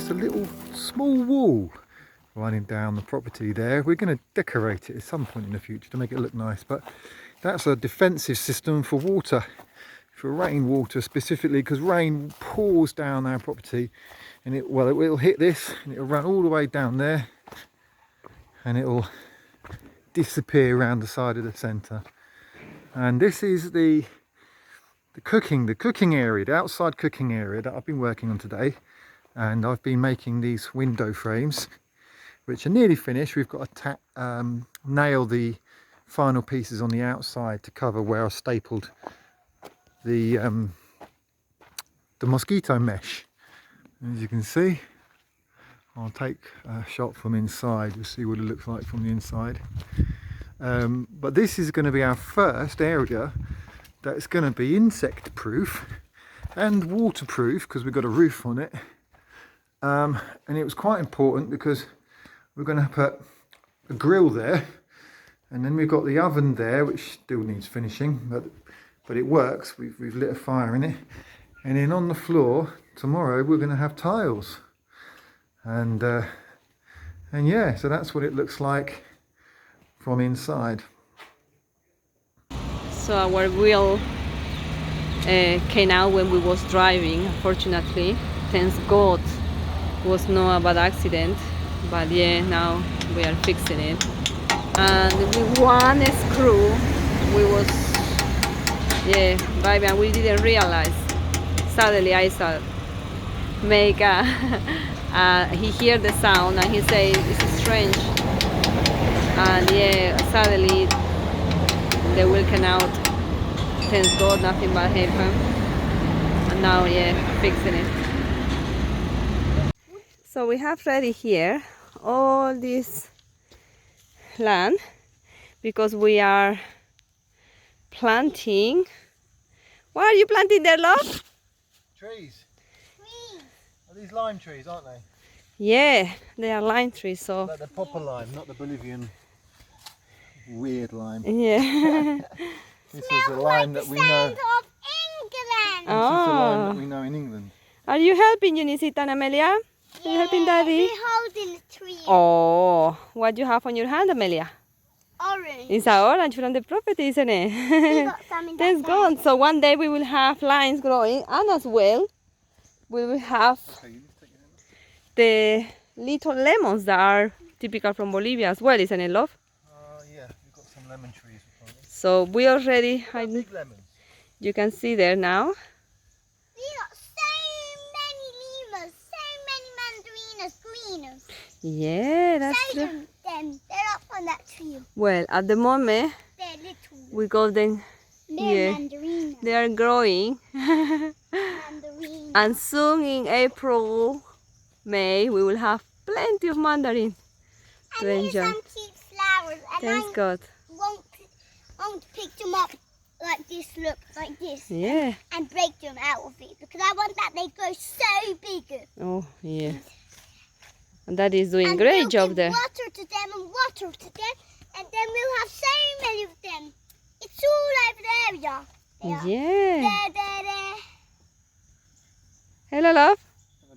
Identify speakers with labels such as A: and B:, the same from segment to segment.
A: just a little small wall running down the property there. We're going to decorate it at some point in the future to make it look nice, but that's a defensive system for water, for rainwater specifically, because rain pours down our property and it will hit this and it'll run all the way down there and it'll disappear around the side of the centre. And this is the cooking area, the outside cooking area that I've been working on today. And I've been making these window frames, which are nearly finished. We've got to nail the final pieces on the outside to cover where I stapled the mosquito mesh. As you can see, I'll take a shot from inside. You'll see what it looks like from the inside. But this is going to be our first area that's going to be insect proof and waterproof, because we've got a roof on it. And it was quite important because we're going to put a grill there, and then we've got the oven there, which still needs finishing, but it works. We've lit a fire in it, and then on the floor tomorrow we're going to have tiles, and yeah, so that's what it looks like from inside.
B: So our wheel came out when we was driving. Unfortunately, thanks God, was not a bad accident, but yeah, now we are fixing it. And with one screw, we was driving, and we didn't realize. Suddenly, I saw make he heard the sound and he said it's strange. And yeah, suddenly the wheel came out. Thanks God, nothing bad happened. And now, fixing it. So we have ready here all this land because we are planting. What are you planting there, love?
A: Trees. Are these lime trees, aren't they?
B: Yeah, they are lime trees. So
A: like the proper lime, not the Bolivian weird lime.
B: Yeah.
A: This is a lime that we know.
C: England.
A: This is a lime that we know in England.
B: Are you helping, Unisita and Amelia? Are you helping Daddy?
C: We're holding the tree.
B: Oh, what do you have on your hand, Amelia?
C: Orange.
B: It's an orange from the property, isn't it?
C: We got some in
B: That's
C: that
B: good. So one day we will have limes growing, and as well, we will have the little lemons that are typical from Bolivia as well, isn't it, love?
A: Yeah, we've got some lemon trees.
B: So we already,
A: Big lemons.
B: you can see there now.
C: We got so many lemons, so many mandarinas, greeners.
B: Yeah, that's
C: So
B: true.
C: them, they're up on that tree.
B: Well, at the moment,
C: They're little.
B: we got them,
C: They're
B: yeah,
C: mandarinas.
B: they are growing.
C: Mandarinas.
B: And soon in April, May, we will have plenty of mandarin to
C: And here's
B: enjoy.
C: some cute flowers. And
B: Thanks
C: I
B: God.
C: won't pick them up like this, look, like this.
B: Yeah.
C: And break them out of it. Because I want that they grow so big.
B: Oh, yeah. And Daddy is doing
C: And
B: great
C: we'll
B: job
C: give
B: there.
C: water to them and water to them. And then we'll have so many of them. It's all over the area. They are.
B: Yeah.
C: There.
B: Hello, love.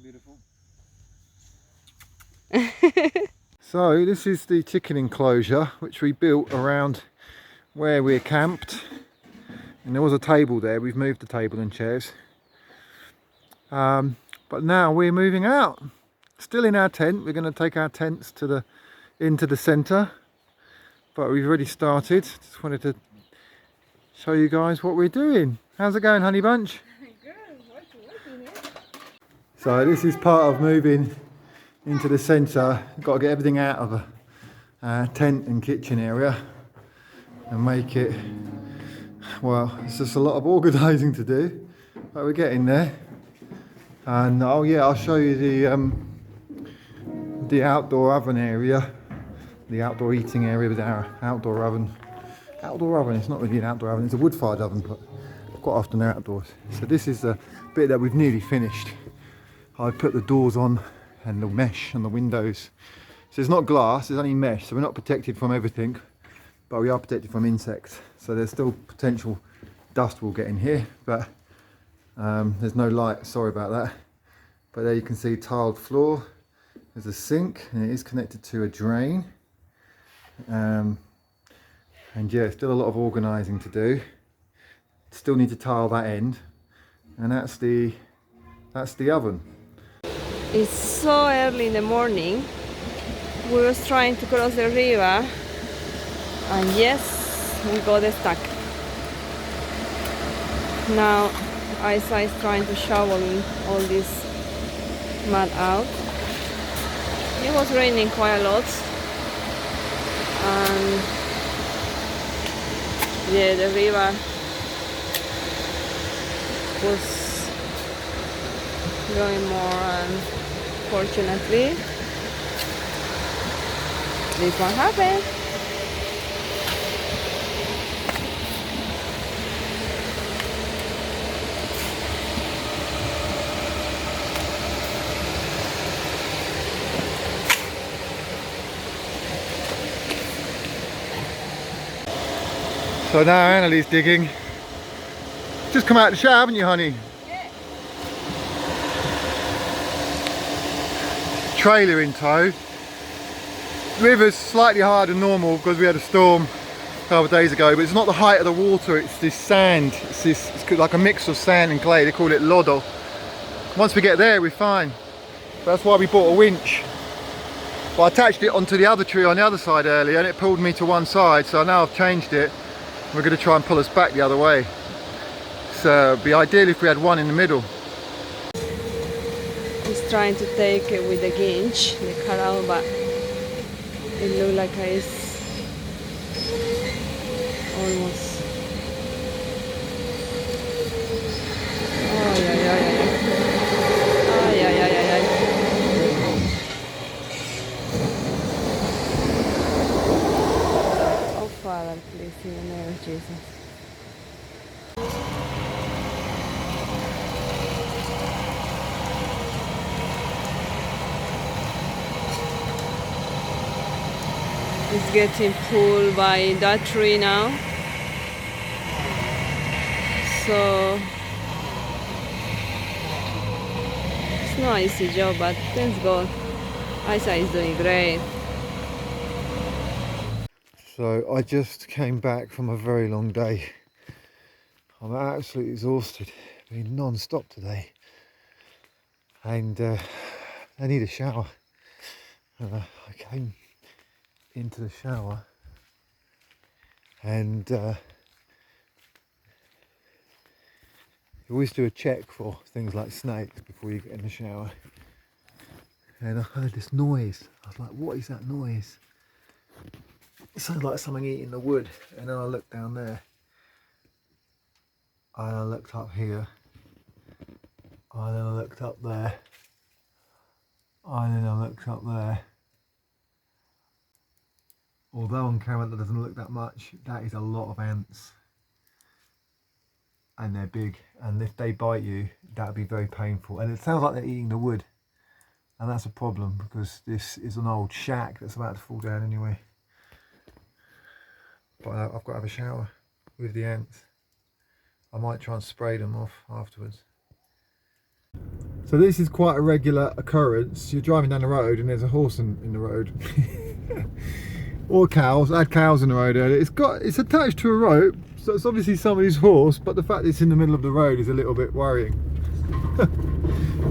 A: Beautiful. So this is the chicken enclosure which we built around where we're camped, and there was a table there. We've moved the table and chairs, but now we're moving out. Still in our tent. We're going to take our tents to into the centre, but we've already started. Just wanted to show you guys what we're doing. How's it going, Honey Bunch?
C: Good. Working here.
A: So this is part of moving into the centre. Got to get everything out of a tent and kitchen area and make it, well, it's just a lot of organising to do, but we're getting there. And oh yeah, I'll show you the outdoor oven area, the outdoor eating area with our outdoor oven. Outdoor oven, it's not really an outdoor oven, it's a wood-fired oven, but quite often they're outdoors. So this is the bit that we've nearly finished. I put the doors on and the mesh and the windows. So it's not glass, it's only mesh, so we're not protected from everything, but we are protected from insects. So there's still potential dust will get in here, but there's no light, sorry about that. But there you can see tiled floor. There's a sink and it is connected to a drain. And yeah, still a lot of organising to do. Still need to tile that end. And that's the oven.
B: It's so early in the morning. We was trying to cross the river, and yes, we got stuck. Now Isa is trying to shovel all this mud out. It was raining quite a lot, and yeah, the river was going more, and fortunately this one happened.
A: So now Annalie's digging. Just come out of the shower, haven't you, honey?
B: Yeah.
A: Trailer in tow. River's slightly higher than normal because we had a storm a couple of days ago, but it's not the height of the water, it's this sand. It's like a mix of sand and clay. They call it lodo. Once we get there, we're fine. That's why we bought a winch. But I attached it onto the other tree on the other side earlier and it pulled me to one side, so now I've changed it. We're going to try and pull us back the other way. So it'd be ideal if we had one in the middle.
B: He's trying to take it with the ginch, the carol, but it looks like it's almost. Oh yeah, yeah, yeah, yeah. Oh yeah, yeah, yeah, yeah. Oh Father, please, in the name of Jesus. It's getting pulled by that tree now. So it's not an easy job, but thanks God, Isa is doing great.
A: So I just came back from a very long day. I'm absolutely exhausted. Been non-stop today. And I need a shower. I came into the shower and you always do a check for things like snakes before you get in the shower, and I heard this noise. I was like, what is that noise? It sounded like something eating the wood, and then I looked down there and I looked up here and then I looked up there and then I looked up there. Although on camera that doesn't look that much, that is a lot of ants. And they're big, and if they bite you, that would be very painful. And it sounds like they're eating the wood. And that's a problem, because this is an old shack that's about to fall down anyway. But I've got to have a shower with the ants. I might try and spray them off afterwards. So this is quite a regular occurrence. You're driving down the road and there's a horse in the road. Or cows. I had cows in the road earlier. It's attached to a rope, so it's obviously somebody's horse, but the fact that it's in the middle of the road is a little bit worrying.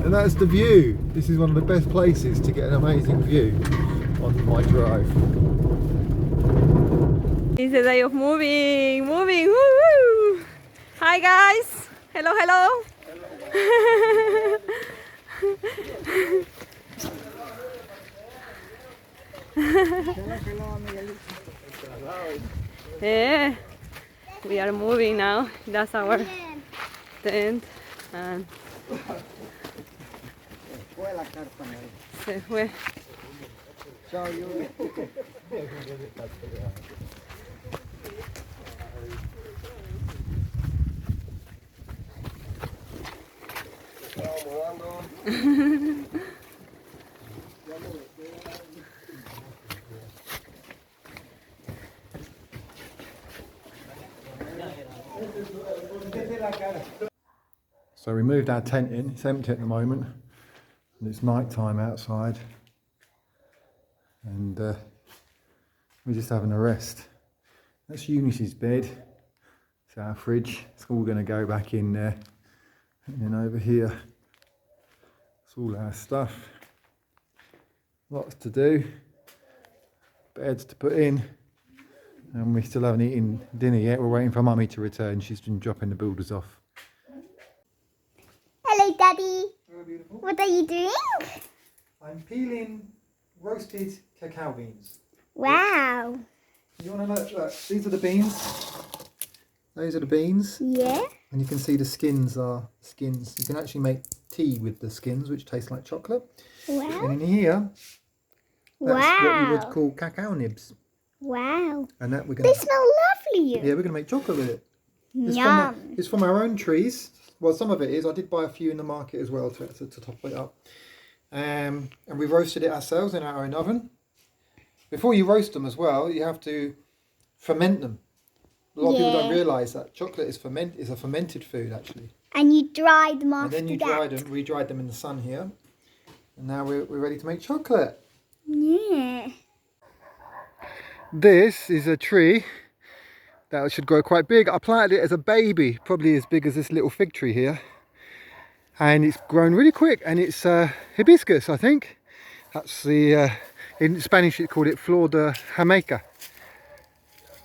A: And that's the view. This is one of the best places to get an amazing view on my drive.
B: It's a day of moving, woo! Hi guys! Hello, hello! Yeah, we are moving now. That's our tent, and se fue.
A: So we moved our tent in. It's empty at the moment. And it's night time outside, and we're just having a rest. That's Eunice's bed. It's our fridge. It's all going to go back in there. And then over here, it's all our stuff. Lots to do. Beds to put in. And we still haven't eaten dinner yet. We're waiting for Mummy to return. She's been dropping the builders off.
C: Hello, Daddy.
A: Hello, beautiful.
C: What are you doing?
A: I'm peeling roasted cacao beans.
C: Wow.
A: You want to look, these are the beans. Those are the beans.
C: Yeah.
A: And you can see the skins are skins. You can actually make tea with the skins, which taste like chocolate.
C: Wow.
A: And in here, that's what you would call cacao nibs.
C: Wow.
A: And that we're
C: They
A: going
C: smell lovely.
A: yeah, we're going to make chocolate with it.
C: Yum.
A: It's from our own trees. Well, some of it is. I did buy a few in the market as well to top it up. And we roasted it ourselves in our own oven. Before you roast them as well, you have to ferment them. A lot of people don't realise that chocolate is a fermented food actually.
C: And you dry them
A: And
C: after
A: then you
C: that.
A: we dried them in the sun here. And now we're ready to make chocolate.
C: Yeah.
A: This is a tree that should grow quite big. I planted it as a baby, probably as big as this little fig tree here. And it's grown really quick, and it's hibiscus, I think. That's the, in Spanish it's called it Flor de Jamaica,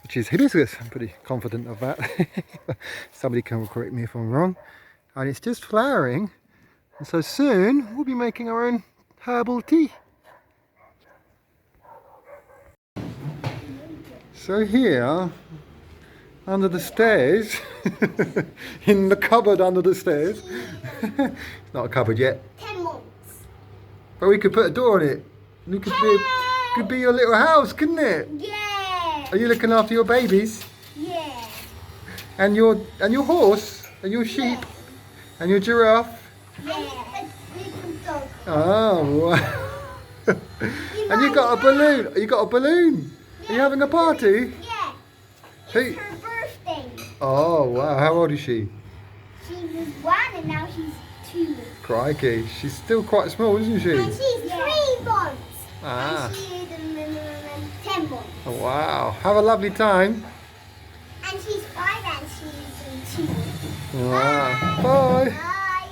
A: which is hibiscus. I'm pretty confident of that. Somebody can correct me if I'm wrong. And it's just flowering. And so soon we'll be making our own herbal tea. So here, under the stairs, in the cupboard under the stairs, it's not a cupboard yet,
C: 10 months.
A: but we could put a door on it. And it could be your little house, couldn't it?
C: Yeah.
A: Are you looking after your babies?
C: Yeah.
A: And your horse? And your sheep? And your giraffe?
C: Yeah. Little dog.
A: Oh, wow. And you got a balloon. You got a balloon. Are you having a party?
C: Yeah.
A: Who-
C: It's her birthday.
A: Oh, wow. How old is she?
C: She was 1 and now she's 2.
A: Crikey. She's still quite small, isn't she?
C: And she's 3 months.
A: Ah.
C: And she is 10 months.
A: Oh, wow. Have a lovely time.
C: And she's 5 and she's 2.
A: Wow. Bye.
C: Bye.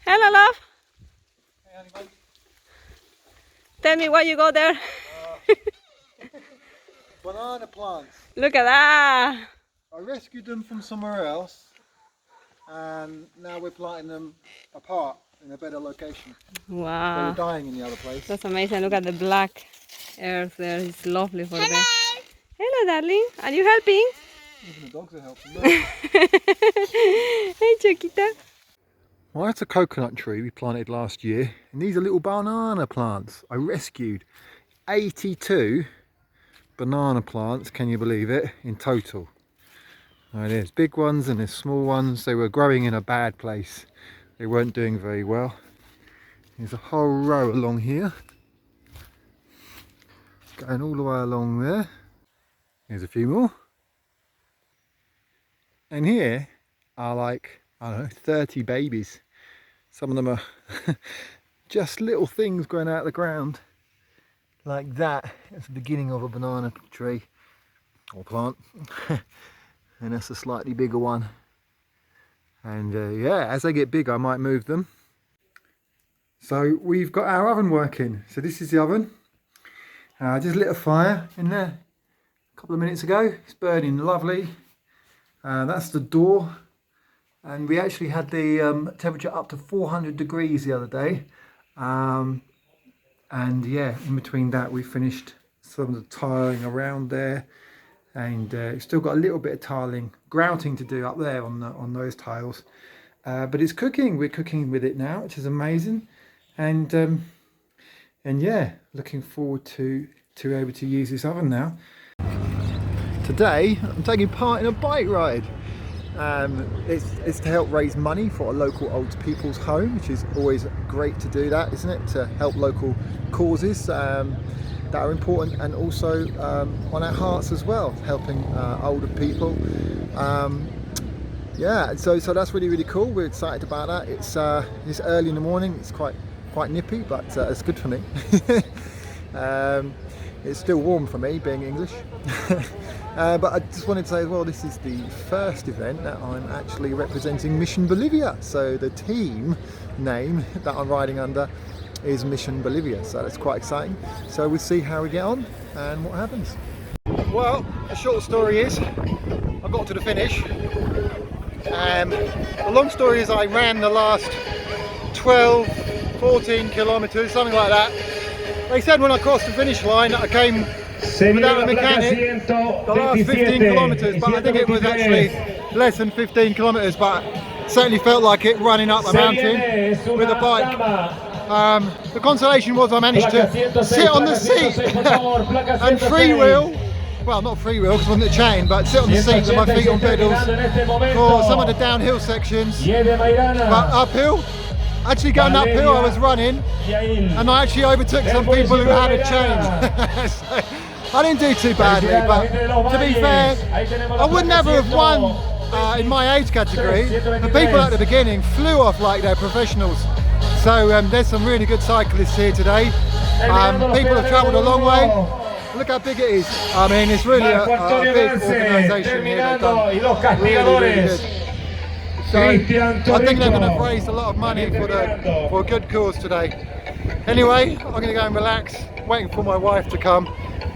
B: Hello, love. Tell me why you go there.
A: Banana plants.
B: Look at that.
A: I rescued them from somewhere else, and now we're planting them apart in a better location. They were
B: Wow.
A: dying in the other place.
B: That's amazing. Look at the black earth there. It's lovely for them.
C: Hello.
B: Hello, darling. Are you helping?
A: Even the dogs are helping.
B: Hey, Chiquita.
A: Well, that's a coconut tree we planted last year, and these are little banana plants. I rescued 82 banana plants, can you believe it, in total. Now, there's big ones and there's small ones. They were growing in a bad place. They weren't doing very well. There's a whole row along here, going all the way along there. There's a few more. And here are like, I don't know, 30 babies. Some of them are just little things growing out of the ground like that. That's the beginning of a banana tree or plant. And that's a slightly bigger one. And yeah, as they get bigger I might move them. So we've got our oven working. So this is the oven. I just lit a fire in there a couple of minutes ago. It's burning lovely. That's the door. And we actually had the temperature up to 400 degrees the other day. And yeah, in between that we finished some of the tiling around there. And still got a little bit of tiling, grouting to do up there on those tiles. But it's cooking. We're cooking with it now, which is amazing. And yeah, looking forward to able to use this oven now. Today I'm taking part in a bike ride. It's to help raise money for a local old people's home, which is always great to do that, isn't it? To help local causes. that are important, and also on our hearts as well, helping older people. Yeah, so that's really cool. We're excited about that. It's early in the morning. It's quite nippy, but it's good for me. It's still warm for me, being English. But I just wanted to say as well, this is the first event that I'm actually representing Mission Bolivia. So the team name that I'm riding under is Mission Bolivia. So that's quite exciting. So we'll see how we get on and what happens. Well, the short story is I got to the finish. The long story is I ran the last 12, 14 kilometres, something like that. They said when I crossed the finish line that I came without a mechanic the last 15 kilometres, but I think it was actually less than 15 kilometres, but certainly felt like it running up a mountain with a bike. The consolation was I managed to sit on the seat and freewheel. Well, not freewheel because I wasn't a chain, but sit on the seat with my feet on pedals for some of the downhill sections. But uphill, actually going uphill, I was running and I actually overtook some people who had a chain. So I didn't do too badly, but to be fair, I would never have won in my age category. The people at the beginning flew off like they're professionals. So there's some really good cyclists here today. People have travelled a long way. Look how big it is. I mean, it's really a big organisation here. They've done really good. So I think they're going to raise a lot of money for a good cause today. Anyway, I'm going to go and relax, waiting for my wife to come,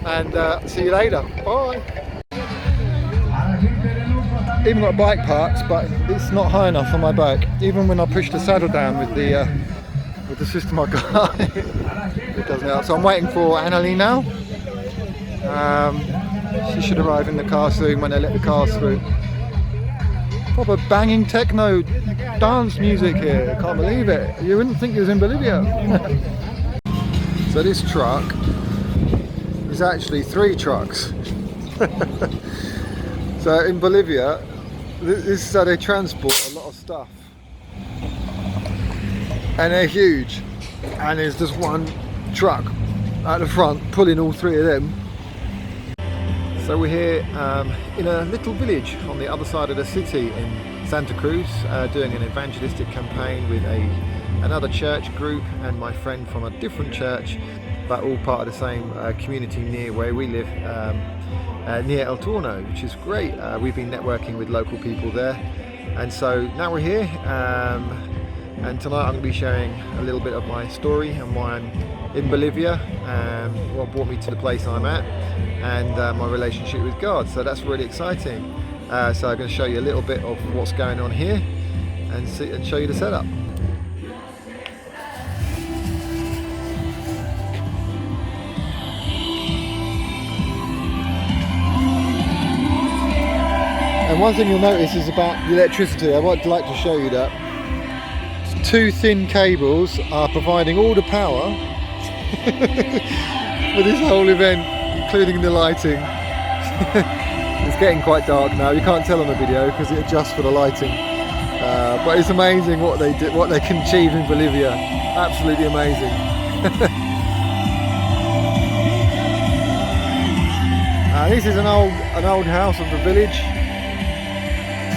A: and see you later. Bye. Even got bike parks, but it's not high enough on my bike. Even when I push the saddle down with the system I got, it doesn't help. So I'm waiting for Annalie now. She should arrive in the car soon when they let the cars through. Proper banging techno dance music here. I can't believe it. You wouldn't think it was in Bolivia. So this truck is actually 3 trucks. So in Bolivia, this is how they transport a lot of stuff. And they're huge. And there's just one truck at the front pulling all 3 of them. So we're here in a little village on the other side of the city in Santa Cruz, doing an evangelistic campaign with another church group and my friend from a different church, but all part of the same community near where we live, near El Torno, which is great. We've been networking with local people there, and so now we're here, and tonight I'm going to be sharing a little bit of my story and why I'm in Bolivia, what brought me to the place I'm at, and my relationship with God. So that's really exciting. So I'm going to show you a little bit of what's going on here and show you the setup. And one thing you'll notice is about the electricity. I would like to show you that 2 thin cables are providing all the power for this whole event, including the lighting. It's getting quite dark now. You can't tell on the video because it adjusts for the lighting. But it's amazing what they can achieve in Bolivia. Absolutely amazing. This is an old house of the village.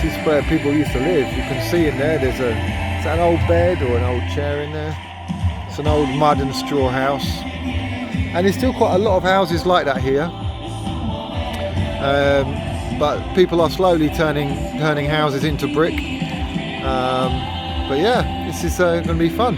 A: This is where people used to live. You can see in there there's an old bed or an old chair in there. It's an old mud and straw house. And there's still quite a lot of houses like that here. But people are slowly turning houses into brick. But yeah, this is going to be fun.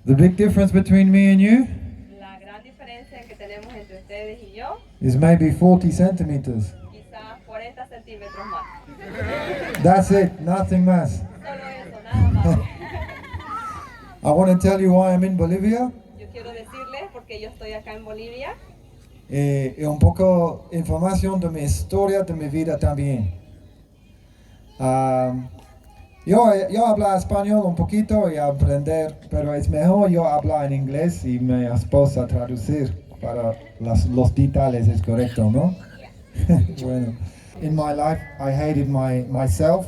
D: The big difference between me and you
B: La gran diferencia que tenemos entre ustedes y yo,
D: is maybe 40 centimeters.
B: quizás 40 centímetros más.
D: That's it, nothing más.
B: Solo eso, nada más.
D: I want to tell you why I'm in Bolivia.
B: Yo quiero decirles porque yo estoy acá en Bolivia
D: Y un poco información de mi historia, de mi vida también. Yo hablo español un poquito y aprender, pero es mejor yo hablar en inglés y mi esposa traducir para los detalles, es correcto, ¿no? Bueno, in my life I hated myself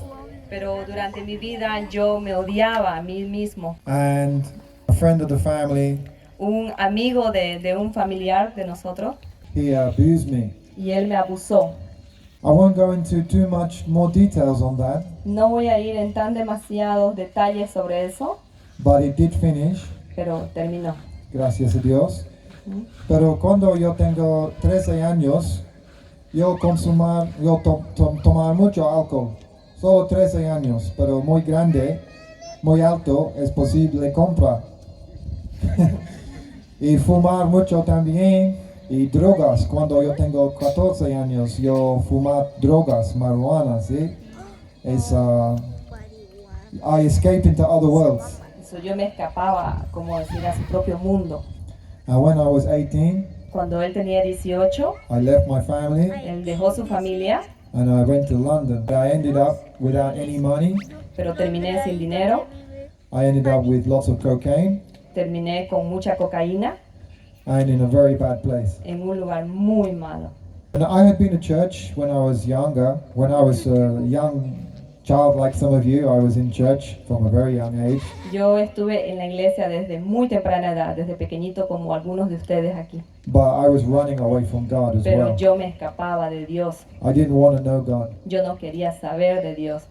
B: Pero durante mi vida yo me odiaba a mí mismo.
D: and a friend of the family,
B: Un amigo de un familiar de nosotros,
D: he abused me.
B: y él me abusó.
D: I won't go into too much more details on that,
B: No voy a ir en tan demasiados detalles sobre eso,
D: but it did finish,
B: pero terminó.
D: gracias a Dios. Pero cuando yo tengo 13 años, yo tomar mucho alcohol. Solo 13 años, pero muy grande, muy alto, es posible comprar. Y fumar mucho también. Y drogas, cuando yo tengo 14 años, yo fumaba drogas, marihuana, ¿sí? I escape into other worlds.
B: Eso yo me escapaba, como decir, a su propio mundo.
D: And when I was 18,
B: Cuando él tenía 18,
D: I left my family
B: él dejó su familia,
D: and I went to London. I ended up without any money.
B: pero terminé sin dinero,
D: I ended up with lots of cocaine
B: terminé con mucha cocaína
D: and in a very bad place.
B: en un lugar muy malo.
D: And I had been to church when I was younger. When I was a young child, like some of you, I was in church from a very young age.
B: Yo estuve en la iglesia desde muy temprana edad, desde pequeñito como algunos de ustedes aquí,
D: But I was running away from God as
B: pero
D: well.
B: yo me escapaba de Dios,
D: I didn't want to know God.
B: yo no quería saber de Dios.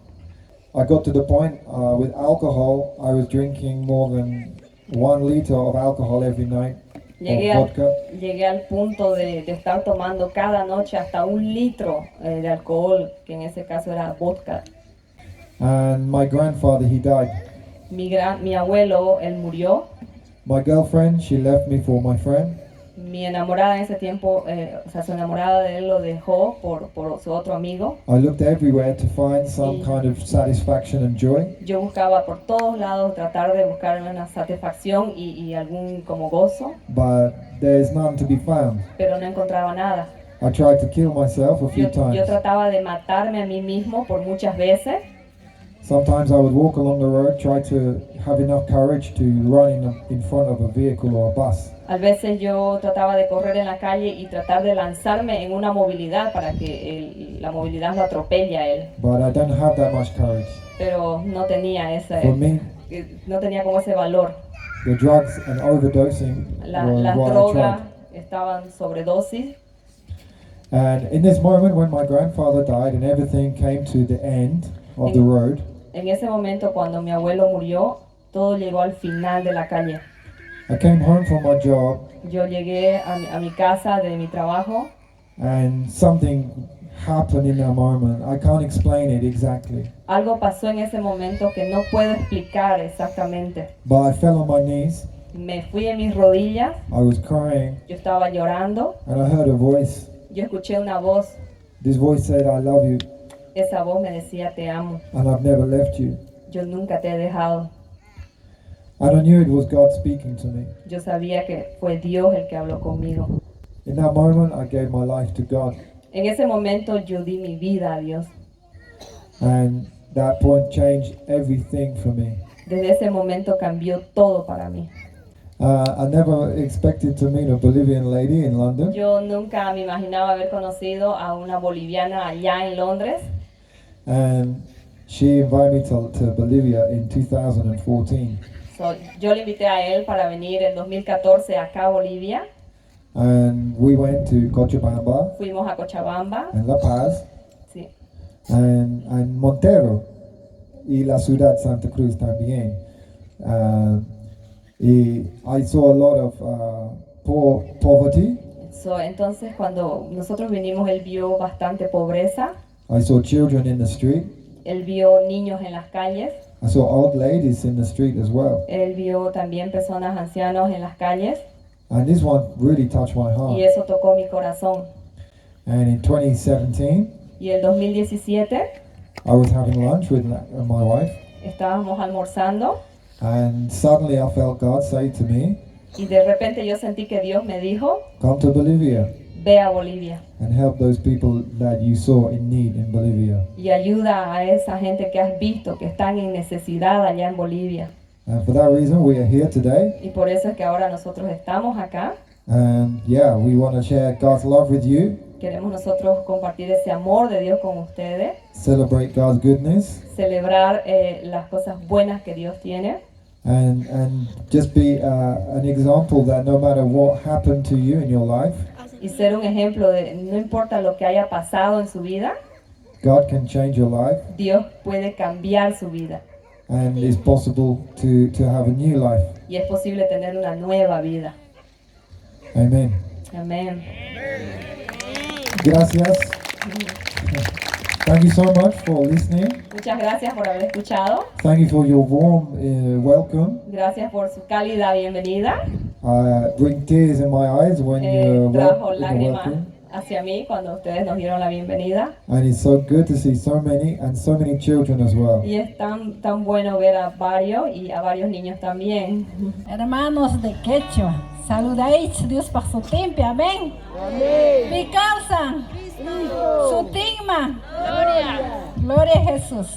D: I got to the point with alcohol, I was drinking more than 1 liter of alcohol every night,
B: Llegué,
D: of vodka.
B: llegué al punto de estar tomando cada noche hasta 1 litro de alcohol, que en ese caso era vodka.
D: And my grandfather, he died.
B: Mi abuelo, él murió.
D: My girlfriend, she left me for my friend.
B: Mi enamorada en ese tiempo, o sea, su enamorada de él lo dejó por su otro amigo.
D: I looked everywhere to find some kind of satisfaction and joy.
B: Yo buscaba por todos lados tratar de buscar una satisfacción y algún como gozo,
D: But there's none to be found.
B: pero no encontraba nada.
D: I tried to kill myself a few
B: Yo
D: times.
B: trataba de matarme a mí mismo por muchas veces.
D: Sometimes I would walk along the road, try to have enough courage to run in front of a vehicle or a bus.
B: A veces yo trataba de correr en la calle y tratar de lanzarme en una movilidad para que la movilidad lo atropelle a él.
D: But I don't have that much courage.
B: Pero no tenía
D: For me,
B: no tenía como ese valor.
D: the drugs and overdosing were
B: Las
D: what I
B: drogas
D: tried.
B: estaban sobredosis.
D: And in this moment when my grandfather died and everything came to the end of the road,
B: En ese momento cuando mi abuelo murió, todo llegó al final de la calle.
D: I came home from my job
B: Yo llegué a mi casa de mi trabajo
D: and something happened in that moment. I can't explain it exactly.
B: Algo pasó en ese momento que no puedo explicar exactamente.
D: But I fell on my knees,
B: Me fui en mis rodillas,
D: I was crying,
B: yo estaba llorando,
D: and I heard a voice.
B: yo escuché una voz,
D: This voice said, I love you,
B: esa voz me decía te amo,
D: and I've never left you.
B: yo nunca te he dejado.
D: And I knew it was God speaking to me.
B: Yo sabía que fue Dios el que habló conmigo.
D: In that moment, I gave my life to God.
B: En ese momento yo di mi vida a Dios.
D: And that point changed everything for me.
B: Desde ese momento cambió todo para mí.
D: I never expected to meet a Bolivian lady in London.
B: Yo nunca me imaginaba haber conocido a una boliviana allá en Londres.
D: And she invited me to Bolivia in 2014.
B: Yo le invité a él para venir en 2014 acá a Bolivia.
D: And we went to Cochabamba
B: Fuimos a Cochabamba,
D: and La Paz
B: sí,
D: and Montero y la ciudad Santa Cruz también. I saw a lot of poverty.
B: Entonces cuando nosotros vinimos él vio bastante pobreza,
D: I saw children in the street.
B: él vio niños en las calles,
D: I saw old ladies in the street as well.
B: él vio también personas ancianos en las calles
D: And this one really touched my heart.
B: y eso tocó mi corazón.
D: And in 2017,
B: Y el 2017
D: I was having lunch with my wife,
B: estábamos almorzando
D: and suddenly I felt God say to me,
B: y de repente yo sentí que Dios me dijo,
D: come to Bolivia.
E: ve a Bolivia
D: and help those people that you saw in need in Bolivia.
E: y ayuda a esa gente que has visto que están en necesidad allá en Bolivia.
D: And for that reason, we are here today.
E: Y por eso es que ahora nosotros estamos acá.
D: And yeah, we want to share God's love with you,
E: Queremos nosotros compartir ese amor de Dios con ustedes,
D: celebrate God's goodness,
E: celebrar las cosas buenas que Dios tiene
D: and just be an example that no matter what happened to you in your life,
E: y ser un ejemplo de no importa lo que haya pasado en su vida,
D: God can change your life,
E: Dios puede cambiar su vida
D: and it's possible to have a new life.
E: y es posible tener una nueva vida.
D: Amen.
E: Amén.
D: Gracias. Thank you so much for listening.
E: Muchas gracias por haber escuchado.
D: Thank you for your warm welcome.
E: Gracias por su cálida bienvenida.
D: Bring tears in my eyes when you
E: Trajo
D: in the
E: lágrimas
D: welcome.
E: hacia mí cuando ustedes nos dieron la bienvenida.
D: And it's so good to see so many children as well.
E: Y es tan bueno ver a varios y a varios niños también.
F: Hermanos de Quechua, saludáis Dios por su tiempo, amén. Mi causa, su tigma, gloria a Jesús.